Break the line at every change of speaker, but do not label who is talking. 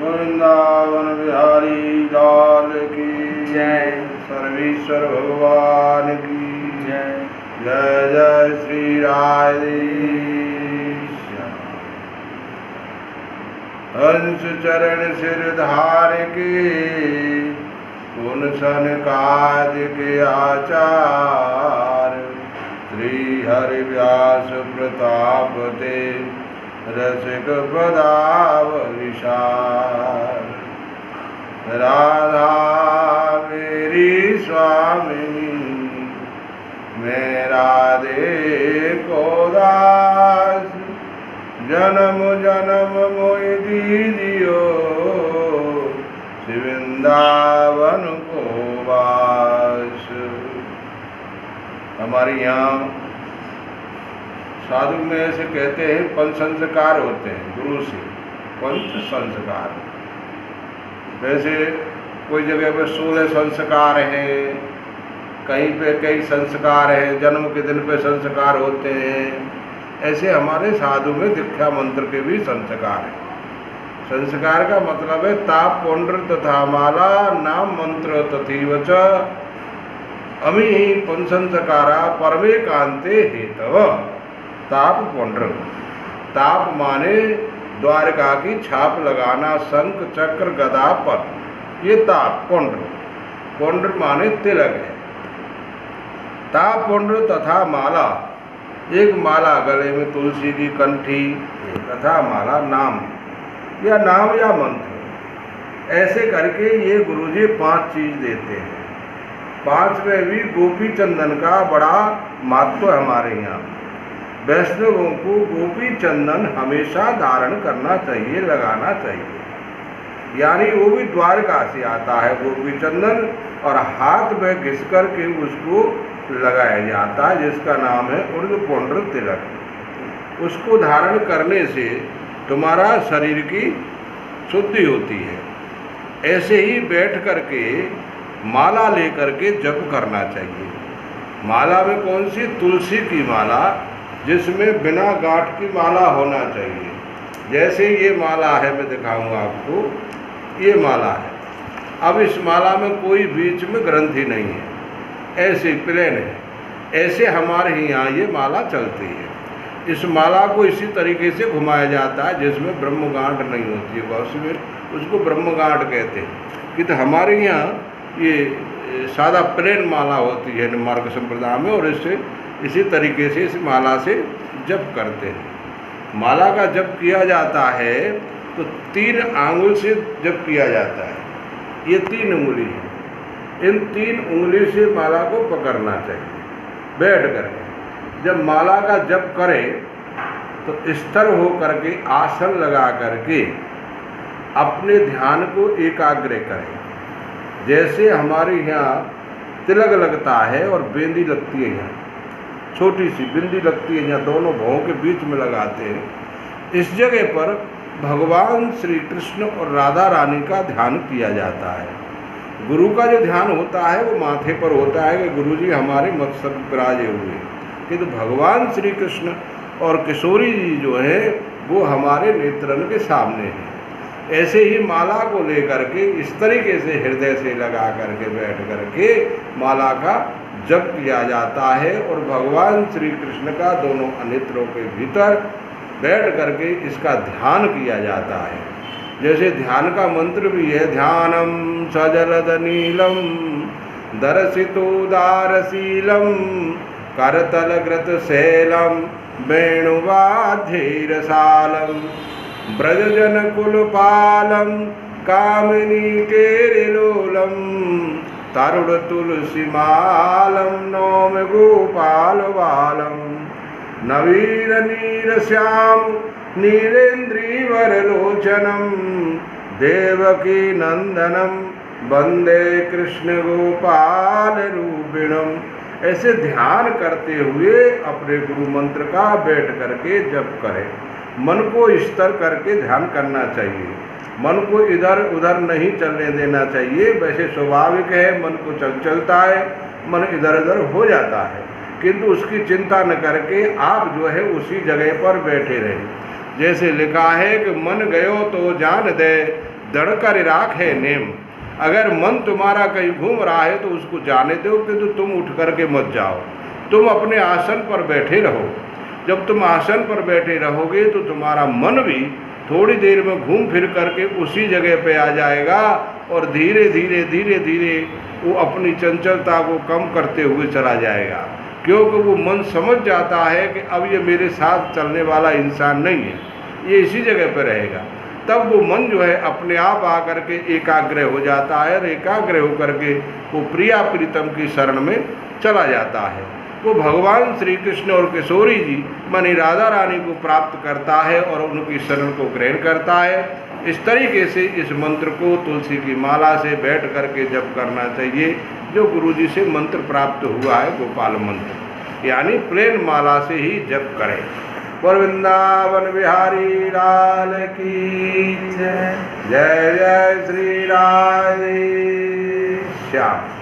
वृंदावन बिहारी लाल की
जय।
सर्वेश्वर भगवान की
जय।
जय जय श्री राधे श्याम। हंस चरण सिर धार के पुन सनकाद के आचार श्री हरि व्यास प्रताप ते रसिक पदावलिशार। राधा मेरी स्वामिनी मैं राधे को दास जन्म जन्म मोहि दीजियो वृंदावन को वास। हमारे यहाँ साधु में ऐसे कहते हैं पंच संस्कार होते हैं गुरु से, पंच संस्कार। वैसे कोई जगह पे 16 संस्कार हैं, कहीं पे कई संस्कार हैं, जन्म के दिन पे संस्कार होते हैं। ऐसे हमारे साधु में दीक्षा मंत्र के भी संस्कार हैं। संस्कार का मतलब है ताप पौंड्र तथा माला नाम मंत्र तथैव च अमी पंचसंस्कारा परमेकांते हेतव। ताप पौंड्र, ताप माने द्वारका की छाप लगाना शंख चक्र गदा पर, ये ताप पौंड्र। पौंड्र माने तिलक है। ताप पौंड्र तथा माला, एक माला गले में तुलसी की कंठी तथा माला नाम या नाम या मंत्र, ऐसे करके ये गुरुजी 5 चीज देते हैं। 5 में भी गोपी चंदन का बड़ा महत्व है हमारे यहाँ। वैष्णवों को गोपी चंदन हमेशा धारण करना चाहिए, लगाना चाहिए। यानी वो भी द्वारका से आता है गोपी चंदन, और हाथ में घिस करके उसको लगाया जाता है, जिसका नाम है उर्ध पौंड्र तिलक। उसको धारण करने से तुम्हारा शरीर की शुद्धि होती है। ऐसे ही बैठ करके माला लेकर के जप करना चाहिए। माला में कौन सी? तुलसी की माला, जिसमें बिना गांठ की माला होना चाहिए। जैसे ये माला है, मैं दिखाऊंगा आपको, ये माला है। अब इस माला में कोई बीच में ग्रंथि नहीं है, ऐसे प्लेन है। ऐसे हमारे यहाँ ये माला चलती है। इस माला को इसी तरीके से घुमाया जाता है जिसमें ब्रह्म गांठ नहीं होती है, उसमें उसको ब्रह्म गांठ कहते हैं। कि तो हमारे यहाँ ये सादा प्लेन माला होती है मार्ग संप्रदाय में, और इससे इसी तरीके से इस माला से जप करते हैं। माला का जप किया जाता है तो 3 आंगुल से जप किया जाता है। ये 3 उंगली है, इन 3 उंगली से माला को पकड़ना चाहिए बैठ करके। जब माला का जप करें तो स्थिर हो करके आसन लगा करके अपने ध्यान को एकाग्र करें। जैसे हमारे यहाँ तिलक लगता है और बेंदी लगती है, यहाँ छोटी सी बिंदी लगती है, यहाँ दोनों भवों के बीच में लगाते हैं। इस जगह पर भगवान श्री कृष्ण और राधा रानी का ध्यान किया जाता है। गुरु का जो ध्यान होता है वो माथे पर होता है कि गुरुजी हमारे मस्तक विराजे हुए, किंतु भगवान श्री कृष्ण और किशोरी जी जो है वो हमारे नेत्रन के सामने हैं। ऐसे ही माला को लेकर के इस तरीके से हृदय से लगा करके बैठ करके माला का जप किया जाता है, और भगवान श्री कृष्ण का दोनों नेत्रों के भीतर बैठ करके इसका ध्यान किया जाता है। जैसे ध्यान का मंत्र भी है, ध्यानम सजलद नीलम दर्शितोदारशीलम करतलग्रत शैलम वेणुवाद्यैरसालम ब्रजजन कुलपालम कामिनी केरिलोलम तरुण तुलसीमालम नौम गोपाल बालम नवीर नीर श्याम नीलेन्द्रीवरलोचनम देवकी नंदनम वंदे कृष्ण गोपाल रूपिणम। ऐसे ध्यान करते हुए अपने गुरु मंत्र का बैठ करके जप करें। मन को स्थिर करके ध्यान करना चाहिए, मन को इधर उधर नहीं चलने देना चाहिए। वैसे स्वाभाविक है, मन को चलता है, मन इधर उधर हो जाता है, किंतु उसकी चिंता न करके आप जो है उसी जगह पर बैठे रहें। जैसे लिखा है कि मन गयो तो जान दे, दृढ़ कर राख है नेम। अगर मन तुम्हारा कहीं घूम रहा है तो उसको जाने दो, कि तुम उठ करके मत जाओ, तुम अपने आसन पर बैठे रहो। जब तुम आसन पर बैठे रहोगे तो तुम्हारा मन भी थोड़ी देर में घूम फिर करके उसी जगह पे आ जाएगा और धीरे धीरे धीरे धीरे वो अपनी चंचलता को कम करते हुए चला जाएगा, क्योंकि वो मन समझ जाता है कि अब ये मेरे साथ चलने वाला इंसान नहीं है, ये इसी जगह पर रहेगा। तब वो मन जो है अपने आप आकर के एकाग्र हो जाता है और एकाग्र होकर के वो प्रिया प्रीतम की शरण में चला जाता है। वो भगवान श्री कृष्ण और किशोरी जी मानी राधा रानी को प्राप्त करता है और उनकी शरण को ग्रहण करता है। इस तरीके से इस मंत्र को तुलसी की माला से बैठ करके जप करना चाहिए, जो गुरु जी से मंत्र प्राप्त हुआ है गोपाल मंत्र, यानी प्लेन माला से ही जप करें। और वृंदावन बिहारी लाल की जय। जय जय श्री राधे श्याम।